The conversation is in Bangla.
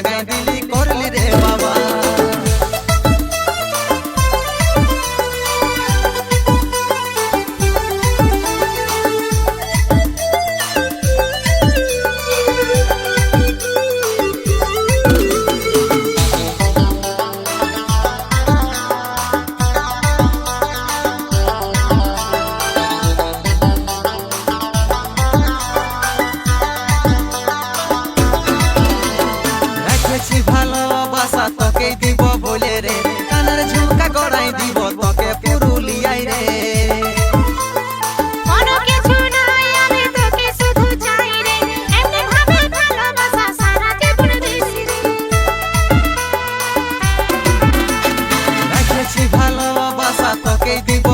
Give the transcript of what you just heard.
জাগাই দিলি করলি রে বাবা। ভালোবাসা তোকে দিব বলে রে, কানের ঝুমকা গড়াই দিব তোকে পুরুলিয়ায় রে। কোনো কিছু নাই আমি তোকে শুধু চাই রে, এমনি ভাবে ভালোবাসা সারা জীবন দিছি রে। রেখেছি ভালোবাসা তোকে দিব